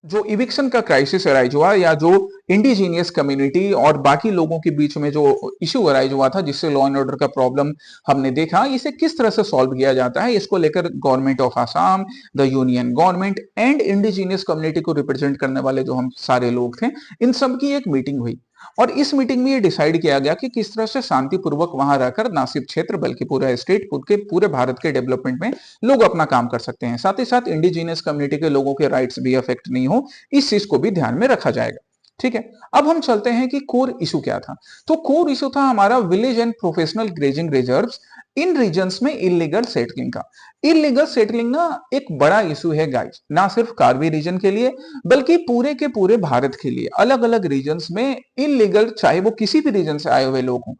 जो इविक्शन का क्राइसिस अराइज हुआ या जो इंडिजीनियस कम्युनिटी और बाकी लोगों के बीच में जो इश्यू अराइज हुआ था जिससे लॉ एंड ऑर्डर का प्रॉब्लम हमने देखा, इसे किस तरह से सॉल्व किया जाता है, इसको लेकर government of Assam, the union government and indigenous community को रिप्रेजेंट करने वाले जो हम सारे लोग थे, इन सब की एक मीटिंग हुई। और इस मीटिंग में ये डिसाइड किया गया कि किस तरह से शांतिपूर्वक वहां रहकर ना सिर्फ क्षेत्र बल्कि पूरा स्टेट, पूरे भारत के डेवलपमेंट में लोग अपना काम कर सकते हैं। साथ ही साथ इंडिजीनियस कम्युनिटी के लोगों के राइट्स भी अफेक्ट नहीं हो, इस चीज को भी ध्यान में रखा जाएगा। ठीक है, अब हम चलते हैं कि कोर इशू क्या था। तो कोर इशू था हमारा village and professional grazing reserves in regions में इलीगल सेटलिंग का। इलीगल सेटलिंग ना एक बड़ा इशू है गाइस, ना सिर्फ कार्बी रीजन के लिए बल्कि पूरे के पूरे भारत के लिए। अलग अलग रीजन्स में इलीगल, चाहे वो किसी भी रीजन से आए हुए लोग हों,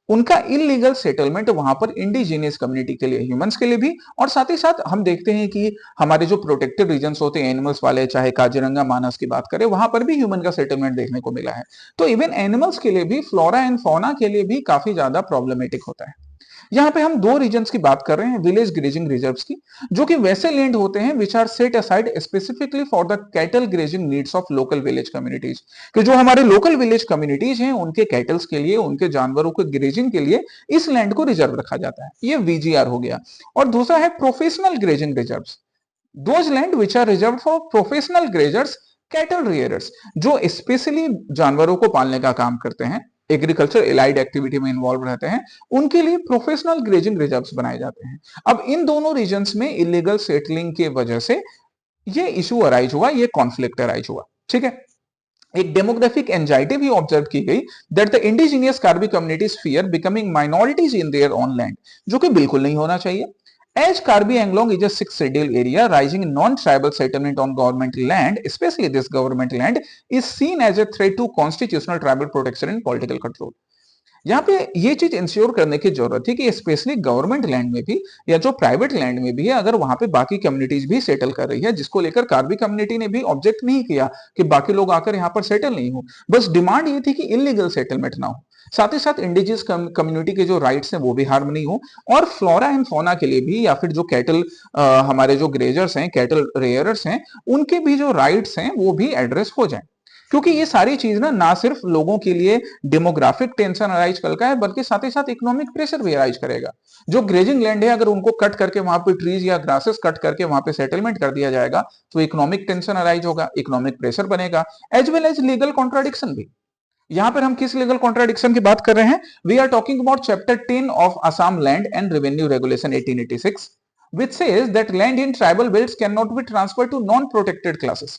उनका इलीगल सेटलमेंट वहां पर इंडिजीनियस कम्युनिटी के लिए, ह्यूमंस के लिए भी। और साथ ही साथ हम देखते हैं कि हमारे जो प्रोटेक्टेड रीजन्स होते हैं एनिमल्स वाले, चाहे काजीरंगा मानस की बात करें, वहां पर भी ह्यूमन का सेटलमेंट देखने को मिला है। तो इवन एनिमल्स के लिए भी, फ्लोरा एंड फौना के लिए भी काफी ज्यादा प्रॉब्लमेटिक होता है। यहाँ पे हम दो रीजन्स की बात कर रहे हैं, विलेज ग्रेजिंग रिजर्व्स की, जो कि वैसे लैंड होते हैं which are set aside specifically for the cattle grazing needs of local village communities, कि जो हमारे लोकल विलेज कम्युनिटीज हैं उनके कैटल्स के लिए, उनके जानवरों के ग्रेजिंग के लिए इस लैंड को रिजर्व रखा जाता है। ये वीजीआर हो गया। और दूसरा है professional grazing reserves, those land which are reserve for professional grazers, cattle rearers, जो स्पेशली जानवरों को पालने का काम करते हैं, एग्रीकल्चर एलाइड एक्टिविटी में इन्वॉल्व रहते हैं, उनके लिए प्रोफेशनल ग्रेजिंग रिजर्व्स बनाए जाते हैं। अब इन दोनों रीजन्स में इलीगल सेटलिंग की वजह से ये इशू अराइज हुआ, ये कॉन्फ्लिक्ट अराइज हुआ। ठीक है, एक डेमोग्राफिक एंजाइटी भी ऑब्जर्व की गई that the indigenous Karbi communities fear becoming minorities in their own land, जो कि बिल्कुल नहीं होना चाहिए। As Karbi Anglong is a sixth scheduled area, rising non-tribal settlement on government land, especially this government land, is seen as a threat to constitutional tribal protection and political control. यहाँ पे ये चीज इंश्योर करने की जरूरत थी कि specially government land में भी या जो प्राइवेट लैंड में भी है, अगर वहां पे बाकी कम्युनिटीज भी सेटल कर रही है, जिसको लेकर कार्बी कम्युनिटी ने भी ऑब्जेक्ट नहीं किया कि बाकी लोग आकर यहाँ पर सेटल नहीं हो, बस डिमांड ये थी कि इलीगल सेटलमेंट ना हो। साथ ही साथ इंडिजियस कम्युनिटी के जो राइट्स हैं वो भी हार्म नहीं हो, और फ्लोरा एंड फौना के लिए भी, या फिर जो कैटल हमारे जो ग्रेजर्स हैं, कैटल रेयरर्स हैं, उनके भी जो राइट्स हैं वो भी एड्रेस हो जाए। क्योंकि ये सारी चीज ना सिर्फ लोगों के लिए डेमोग्राफिक टेंशन अराइज करता है, बल्कि साथ ही साथ इकोनॉमिक प्रेशर भी अराइज करेगा। जो ग्रेजिंग लैंड है, अगर उनको कट करके वहां पे ट्रीज या ग्रासेस कट करके वहां पे सेटलमेंट कर दिया जाएगा, तो इकोनॉमिक टेंशन अराइज होगा, इकोनॉमिक प्रेशर बनेगा, as well as legal contradiction भी। यहां पर हम किस लीगल कॉन्ट्राडिक्शन की बात कर रहे हैं? We are talking about chapter 10 of Assam land and revenue regulation 1886, which says that land in tribal belts cannot be transferred to non protected classes,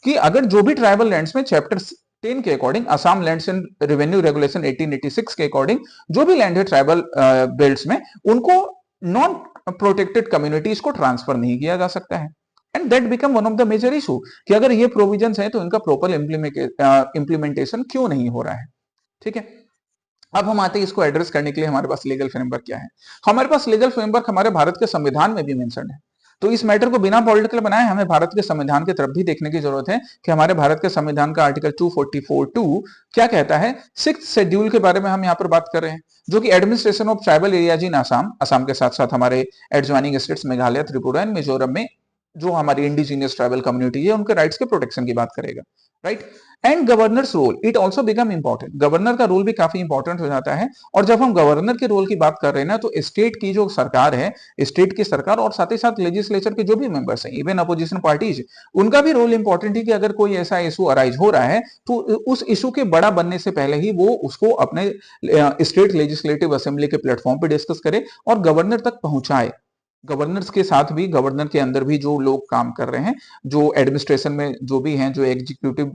कि अगर जो भी ट्राइबल लैंड्स में चैप्टर 10 के according, Assam lands and revenue regulation 1886 के according, जो भी land है ट्राइबल बेल्ट्स में, उनको नॉन प्रोटेक्टेड कम्युनिटीज को ट्रांसफर नहीं किया जा सकता है। And that become one of the major issue कि अगर ये प्रोविजंस है तो इनका प्रॉपर इंप्लीमेंटेशन क्यों नहीं हो रहा है। ठीक है, अब हम आते हैं इसको एड्रेस करने के लिए हमारे पास लीगल फ्रेमवर्क क्या है। हमारे पास लीगल फ्रेमवर्क हमारे भारत के संविधान में भी मेंशन है। तो इस मैटर को बिना पॉलिटिकल बनाए हमें भारत के संविधान की तरफ भी देखने की जरूरत है कि हमारे भारत के संविधान का आर्टिकल 244(2) क्या कहता है। सिक्स्थ शेड्यूल के बारे में हम यहाँ पर बात कर रहे हैं, जो कि administration of tribal areas in Assam, Assam के साथ साथ हमारे adjoining states Meghalaya, Tripura and Mizoram में जो हमारी इंडिजीनियस ट्राइबल कम्युनिटी है उनके राइट्स के प्रोटेक्शन की बात करेगा, right. And governor's role, it also become important, governor का रोल भी काफी इंपॉर्टेंट हो जाता है। और जब हम गवर्नर के रोल की बात कर रहे हैं ना, तो स्टेट की जो सरकार है, स्टेट की सरकार और साथ ही साथ लेजिस्लेचर के जो भी मेंबर्स हैं, इवन अपोजिशन पार्टीज, उनका भी रोल इंपॉर्टेंट है कि अगर कोई ऐसा इशू अराइज हो रहा है तो उस इशू के बड़ा बनने से पहले ही वो उसको अपने स्टेट लेजिस्लेटिव असेंबली के प्लेटफॉर्म पे डिस्कस करे और गवर्नर तक पहुंचाए। गवर्नर्स के साथ भी, गवर्नर के अंदर भी जो लोग काम कर रहे हैं, जो एडमिनिस्ट्रेशन में जो भी हैं, जो एग्जीक्यूटिव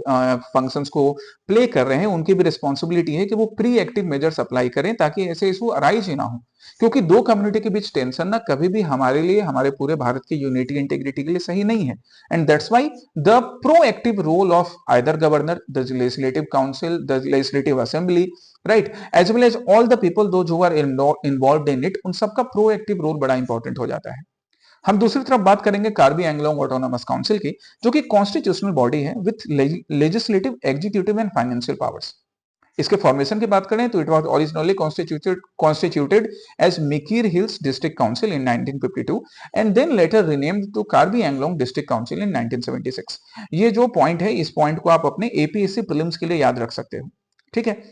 फंक्शंस को प्ले कर रहे हैं, उनकी भी रिस्पॉन्सिबिलिटी है कि वो प्री एक्टिव मेजर्स अप्लाई करें ताकि ऐसे इशू अराइज ही ना हो। क्योंकि दो कम्युनिटी के बीच टेंशन ना कभी भी हमारे लिए, हमारे पूरे भारत की यूनिटी इंटीग्रिटी के लिए सही नहीं है। And that's why the proactive role of either governor, the legislative council, the legislative assembly, right, as well as all the people दो जो आर इन्वॉल्व्ड इन इट, उन सबका प्रोएक्टिव रोल बड़ा इंपॉर्टेंट हो जाता है। हम दूसरी तरफ बात करेंगे कार्बी एंगलोंग ऑटोनोमस काउंसिल की, जो कि कॉन्स्टिट्यूशनल बॉडी है with legislative, executive and financial powers. इसके फॉर्मेशन की बात करें तो it was originally constituted as Mikir Hills District Council in 1952 and then later renamed to Karbi Anglong District Council in 1976। ये जो पॉइंट है, इस पॉइंट को आप अपने एपीएससी प्रीलिम्स के लिए याद रख सकते हो, ठीक है।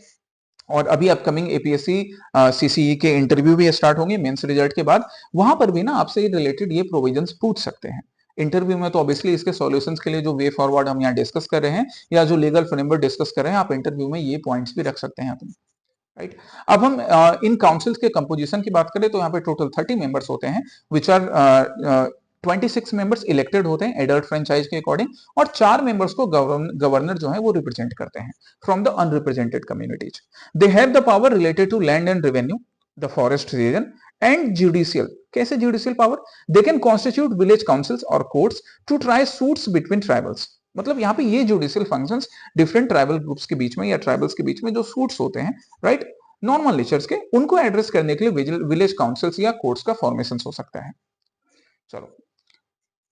और अभी अपकमिंग एपीएससी सीसीई के इंटरव्यू भी स्टार्ट होंगे मेंस रिजल्ट के बाद, वहां पर भी ना आपसे रिलेटेड ये प्रोविजंस पूछ सकते हैं इंटरव्यू में। तो ऑब्वियसली इसके सॉल्यूशंस के लिए जो वे फॉरवर्ड हम यहाँ डिस्कस कर रहे हैं या जो लीगल फ्रेमवर्क डिस्कस कर रहे हैं, आप इंटरव्यू में ये पॉइंट्स भी रख सकते हैं अपने, राइट। अब हम इन काउंसिल्स के कंपोजिशन की बात करें तो यहाँ पे टोटल 30 मेंबर्स होते हैं, विच आर 26 मेंबर्स इलेक्टेड होते हैं एडल्ट फ्रेंचाइज के अकॉर्डिंग, और 4 मेंबर्स को गवर्नर जो है वो रिप्रेजेंट करते हैं from the unrepresented communities. They have the power related to land and revenue, the forest region and judicial. कैसे judicial power? They can constitute village councils और courts to try suits between tribals. मतलब यहाँ पे ये judicial functions different tribal groups के बीच में या ट्राइबल्स के बीच में जो सूट्स होते हैं, राइट, नॉर्मल नेचर्स के, उनको एड्रेस करने के लिए विलेज काउंसिल्स या कोर्ट्स का फॉर्मेशन हो सकता है। चलो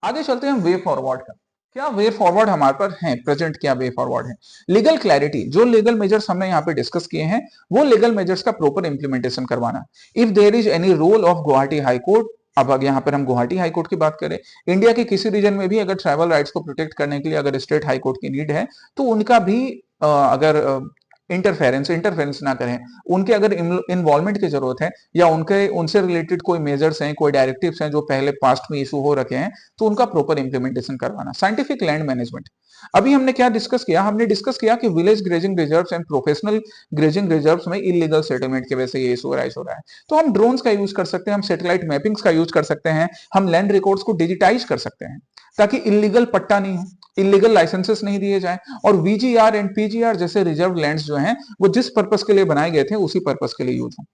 आगे चलते हैं वे फॉरवर्ड का। क्या वे फॉरवर्ड हमारे पास है प्रेजेंट? क्या वे फॉरवर्ड है? लीगल क्लैरिटी, जो लीगल मेजर्स हमने यहाँ पे डिस्कस किए हैं वो लीगल मेजर्स का प्रॉपर इंप्लीमेंटेशन करवाना। If there is any role of Guwahati high court, अब यहाँ पर हम गुवाहाटी हाई कोर्ट की बात करें, इंडिया के किसी रीजन में भी अगर ट्राइबल राइट्स को प्रोटेक्ट करने के लिए अगर स्टेट हाई कोर्ट की नीड है तो उनका भी अगर इंटरफेरेंस ना करें, उनके अगर इन्वॉल्वमेंट की जरूरत है या उनके उनसे रिलेटेड कोई मेजर्स हैं, कोई डायरेक्टिव्स हैं जो पहले पास्ट में इशू हो रखे हैं, तो उनका प्रॉपर इंप्लीमेंटेशन करवाना। साइंटिफिक लैंड मैनेजमेंट, अभी हमने क्या डिस्कस किया? हमने डिस्कस किया कि village grazing reserves and professional grazing reserves में इलीगल सेटलमेंट की वजह से ये इशू राइज हो रहा है। तो हम ड्रोन्स का यूज कर सकते हैं, हम सैटेलाइट मैपिंग्स का यूज कर सकते हैं, हम लैंड रिकॉर्ड्स को डिजिटाइज कर सकते हैं ताकि इलीगल पट्टा नहीं हो, इलीगल लाइसेंसेस नहीं दिए जाए, और वीजीआर एंड पीजीआर जैसे रिजर्व लैंड्स जो हैं वो जिस पर्पस के लिए बनाए गए थे उसी पर्पस के लिए यूज हो।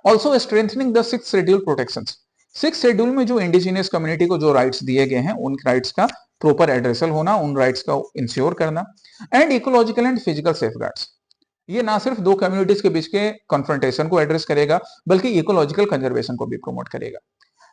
Also strengthening the 6th schedule protections. 6th schedule में जो इंडिजिनियस कम्युनिटी को जो राइट्स दिए गए हैं उन राइट्स का प्रॉपर एड्रेसल होना, उन राइट्स का इंश्योर करना। And ecological and physical safeguards, ये ना सिर्फ दो कम्युनिटीज के बीच के कॉन्फ्रंटेशन को एड्रेस करेगा बल्कि इकोलॉजिकल कंजर्वेशन को भी प्रमोट करेगा।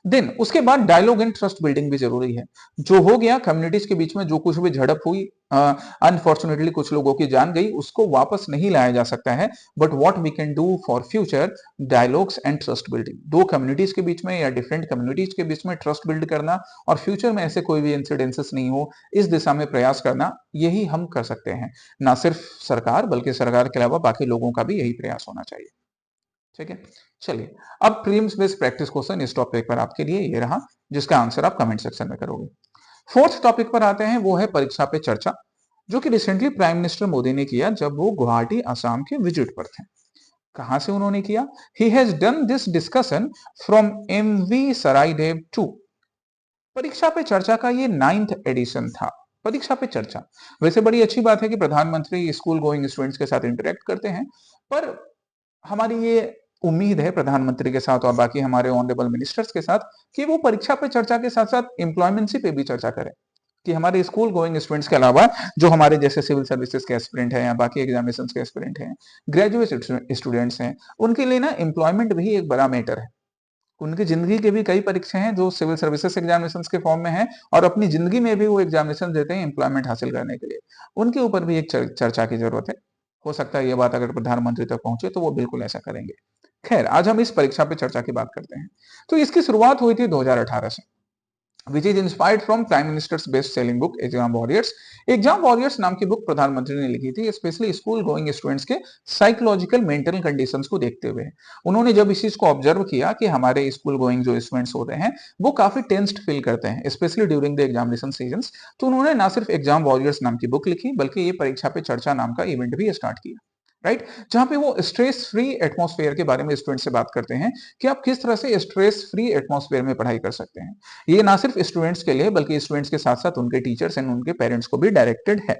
देन उसके बाद डायलॉग एंड ट्रस्ट बिल्डिंग भी जरूरी है। जो हो गया कम्युनिटीज के बीच में, जो कुछ भी झड़प हुई, अनफॉर्चुनेटली कुछ लोगों की जान गई, उसको वापस नहीं लाया जा सकता है। But what we can do for future, dialogues and trust building, दो कम्युनिटीज के बीच में या डिफरेंट कम्युनिटीज के बीच में ट्रस्ट बिल्ड करना और फ्यूचर में ऐसे कोई भी इंसिडेंसेस नहीं हो, इस दिशा में प्रयास करना, यही हम कर सकते हैं। ना सिर्फ सरकार बल्कि सरकार के अलावा बाकी लोगों का भी यही प्रयास होना चाहिए, ठीक है। चलिए अब प्रीलिम्स बेस्ड प्रैक्टिस क्वेश्चन इस टॉपिक पर आपके लिए ये रहा, जिसका आंसर आप कमेंट सेक्शन में करोगे। फोर्थ टॉपिक पर आते हैं, वो है परीक्षा पे चर्चा, जो कि रिसेंटली प्राइम मिनिस्टर मोदी ने किया जब वो गुवाहाटी असम के विजिट पर थे। कहां से उन्होंने किया? He has done this discussion from MV Saraidev to. Pariksha Pe चर्चा का ये 9th एडिशन था। परीक्षा पे चर्चा वैसे बड़ी अच्छी बात है कि प्रधानमंत्री स्कूल गोइंग स्टूडेंट्स के साथ इंटरेक्ट करते हैं, पर हमारी ये उम्मीद है प्रधानमंत्री के साथ और बाकी हमारे ऑनरेबल मिनिस्टर्स के साथ कि वो परीक्षा पे चर्चा के साथ साथ एम्प्लॉयमेंसी पे भी चर्चा करें, कि हमारे स्कूल गोइंग स्टूडेंट्स के अलावा जो हमारे जैसे सिविल सर्विसेज के एस्पिरेंट हैं या बाकी एग्जामिनेशन के एस्पिरेंट हैं, ग्रेजुएट स्टूडेंट्स हैं, उनके लिए ना एम्प्लॉयमेंट भी एक बड़ा मैटर है। उनकी जिंदगी के भी कई परीक्षाएं हैं जो सिविल सर्विसेज एग्जामिनेशन के फॉर्म में है, और अपनी जिंदगी में भी वो एग्जामिनेशन देते हैं एम्प्लॉयमेंट हासिल करने के लिए। उनके ऊपर भी एक चर्चा की जरूरत है। हो सकता है ये बात अगर प्रधानमंत्री तक पहुंचे तो वो बिल्कुल ऐसा करेंगे। खैर आज हम इस परीक्षा पे चर्चा की बात करते हैं। तो इसकी शुरुआत हुई थी 2018 से, which is inspired from Prime Minister's best selling book exam warriors. Exam warriors नाम की बुक प्रधानमंत्री ने लिखी थी स्पेशली स्कूल गोइंग स्टूडेंट्स के साइकोलॉजिकल मेंटल कंडीशंस को देखते हुए। उन्होंने जब इस चीज को ऑब्जर्व किया कि हमारे स्कूल गोइंग जो स्टूडेंट्स होते हैं वो काफी टेंस्ड फील करते हैं specially during the examination season, तो उन्होंने ना सिर्फ एग्जाम वॉरियर्स नाम की बुक लिखी बल्कि ये परीक्षा पे चर्चा नाम का इवेंट भी स्टार्ट किया, राइट, जहां पे वो स्ट्रेस फ्री एटमॉस्फेयर के बारे में स्टूडेंट से बात करते हैं कि आप किस तरह से स्ट्रेस फ्री एटमॉस्फेयर में पढ़ाई कर सकते हैं। ये ना सिर्फ स्टूडेंट्स के लिए बल्कि स्टूडेंट्स के साथ साथ उनके टीचर्स एंड उनके पेरेंट्स को भी डायरेक्टेड है।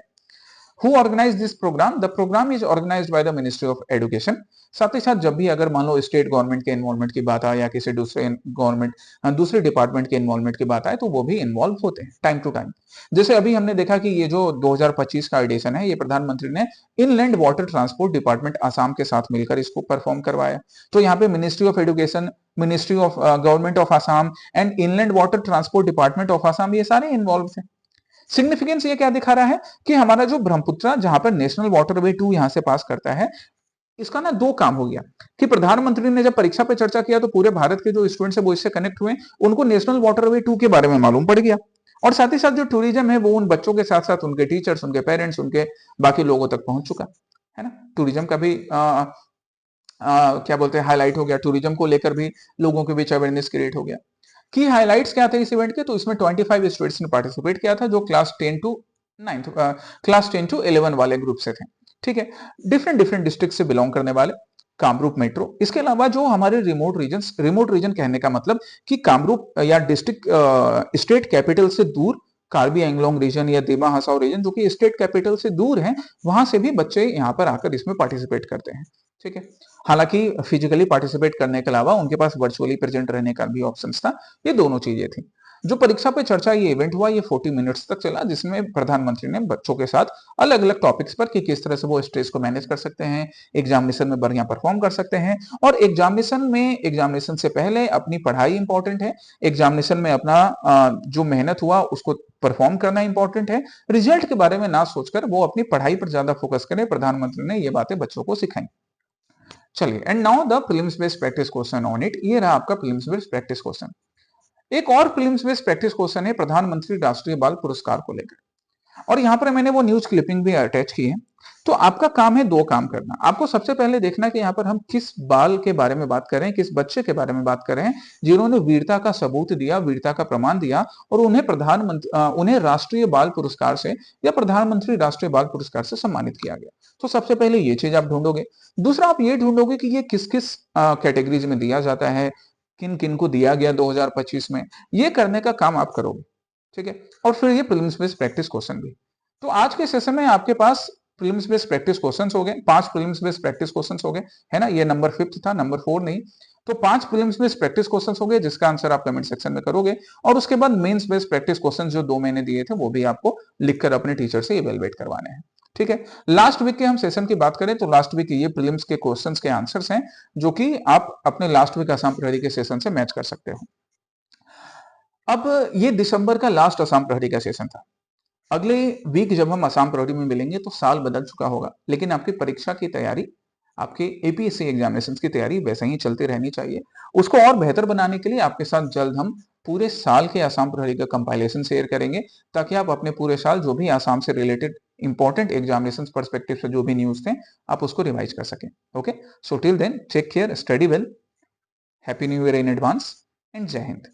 Who organized this program? The program is organized by the Ministry of Education। साथ ही साथ जब भी अगर मान लो स्टेट गवर्नमेंट के इन्वॉल्वमेंट की बात आए या किसी दूसरे डिपार्टमेंट के इन्वॉल्वमेंट की बात आए तो वो भी इन्वॉल्व होते हैं टाइम टू टाइम। जैसे अभी हमने देखा कि ये जो 2025 का एडिशन है ये प्रधानमंत्री ने inland water transport department Assam के साथ मिलकर इसको परफॉर्म करवाया। तो यहाँ पे ministry of education, ministry of government of Assam and inland water transport department of Assam, ये सारे इन्वॉल्व थे। सिग्निफिकेंस ये क्या दिखा रहा है कि हमारा जो ब्रह्मपुत्र जहां पर नेशनल वाटरवे 2 यहां से पास करता है, इसका ना दो काम हो गया कि प्रधानमंत्री ने जब परीक्षा पे चर्चा किया तो पूरे भारत के जो स्टूडेंट्स है वो इससे कनेक्ट हुए, उनको नेशनल वाटरवे 2 के बारे में मालूम पड़ गया, और साथ ही साथ जो टूरिज्म है वो उन बच्चों के साथ साथ उनके टीचर्स, उनके पेरेंट्स, उनके बाकी लोगों तक पहुंच चुका है ना। टूरिज्म का भी क्या बोलते हैं हाईलाइट हो गया, टूरिज्म को लेकर भी लोगों के बीच अवेयरनेस क्रिएट हो गया। की हाइलाइट्स क्या थे इस इवेंट के, तो इसमें 25 स्टूडेंट्स ने पार्टिसिपेट किया था जो क्लास 10 टू 11 वाले ग्रुप से थे, ठीक है। डिफरेंट डिफरेंट डिस्ट्रिक्ट से बिलोंग करने वाले, कामरूप मेट्रो, इसके अलावा जो हमारे रिमोट रीजन कहने का मतलब कि कामरूप या डिस्ट्रिक्ट स्टेट कैपिटल से दूर कार्बी एंगलोंग रीजन या दिमा हसाओ रीजन जो कि स्टेट कैपिटल से दूर है, वहां से भी बच्चे यहाँ पर आकर इसमें पार्टिसिपेट करते हैं, ठीक है। हालांकि फिजिकली पार्टिसिपेट करने के अलावा उनके पास वर्चुअली प्रेजेंट रहने का भी ऑप्शन था। ये दोनों चीजें थी। जो परीक्षा पे चर्चा ये इवेंट हुआ, ये 40 मिनट्स तक चला, जिसमें प्रधानमंत्री ने बच्चों के साथ अलग अलग टॉपिक्स पर कि किस तरह से वो स्ट्रेस को मैनेज कर सकते हैं, एग्जामिनेशन में बढ़िया परफॉर्म कर सकते हैं, और एग्जामिनेशन से पहले अपनी पढ़ाई इंपॉर्टेंट है, एग्जामिनेशन में अपना जो मेहनत हुआ उसको परफॉर्म करना इंपॉर्टेंट है, रिजल्ट के बारे में ना सोचकर वो अपनी पढ़ाई पर ज्यादा फोकस करें। प्रधानमंत्री ने ये बातें बच्चों को सिखाई। चलिए, and now the prelims based practice question on it. ये रहा आपका प्रीलिम्स बेस्ड प्रैक्टिस क्वेश्चन। एक और प्रीलिम्स बेस्ड प्रैक्टिस क्वेश्चन है प्रधानमंत्री राष्ट्रीय बाल पुरस्कार को लेकर, और यहां पर मैंने वो न्यूज क्लिपिंग भी अटैच की है। तो आपका काम है दो काम करना। आपको सबसे पहले देखना कि यहाँ पर हम किस बाल के बारे में बात कर रहे हैं, किस बच्चे के बारे में बात कर रहे हैं जिन्होंने वीरता का सबूत दिया, वीरता का प्रमाण दिया, और उन्हें राष्ट्रीय बाल पुरस्कार से या प्रधानमंत्री राष्ट्रीय बाल पुरस्कार से सम्मानित किया गया। तो सबसे पहले ये चीज आप ढूंढोगे। दूसरा, आप ये ढूंढोगे कि ये किस किस कैटेगरीज में दिया जाता है, किन किन को दिया गया 2025 में, ये करने का काम आप करोगे, ठीक है। और फिर ये प्रीलिम्स बेस्ड प्रैक्टिस क्वेश्चन भी। तो आज के सेशन में आपके पास प्रीलिम्स बेस्ड प्रैक्टिस क्वेश्चंस हो गए, 5 प्रीलिम्स बेस्ड प्रैक्टिस क्वेश्चंस हो गए, है ना। ये नंबर 5 था, नंबर 4 नहीं। तो 5 प्रीलिम्स बेस्ड प्रैक्टिस क्वेश्चंस हो गए जिसका आंसर आप कमेंट सेक्शन में करोगे, और उसके बाद मेंस बेस्ड प्रैक्टिस क्वेश्चंस जो 2 महीने दिए थे वो भी आपको लिखकर अपने टीचर से इवेलुएट करवाने हैं, ठीक है। लास्ट वीक के हम सेशन की बात करें तो लास्ट वीक ये प्रीलिम्स के क्वेश्चंस के आंसर्स हैं जो कि आप अपने लास्ट वीक असम प्रहरी के सेशन से मैच कर सकते हो। अब ये दिसंबर का लास्ट असम प्रहरी का सेशन था। अगले वीक जब हम असम प्रहरी में मिलेंगे तो साल बदल चुका होगा, लेकिन आपकी परीक्षा की तैयारी, आपके एपीएससी एग्जामिनेशंस की तैयारी वैसे ही चलती रहनी चाहिए। उसको और बेहतर बनाने के लिए आपके साथ जल्द हम पूरे साल के असम प्रहरी का कंपाइलेशन शेयर करेंगे, ताकि आप अपने पूरे साल जो भी असम से रिलेटेड इंपॉर्टेंट एग्जामिनेशन पर्सपेक्टिव से जो भी न्यूज थे आप उसको रिवाइज कर सकें। Okay, so till then take care, study well, happy new year in advance, and जय हिंद।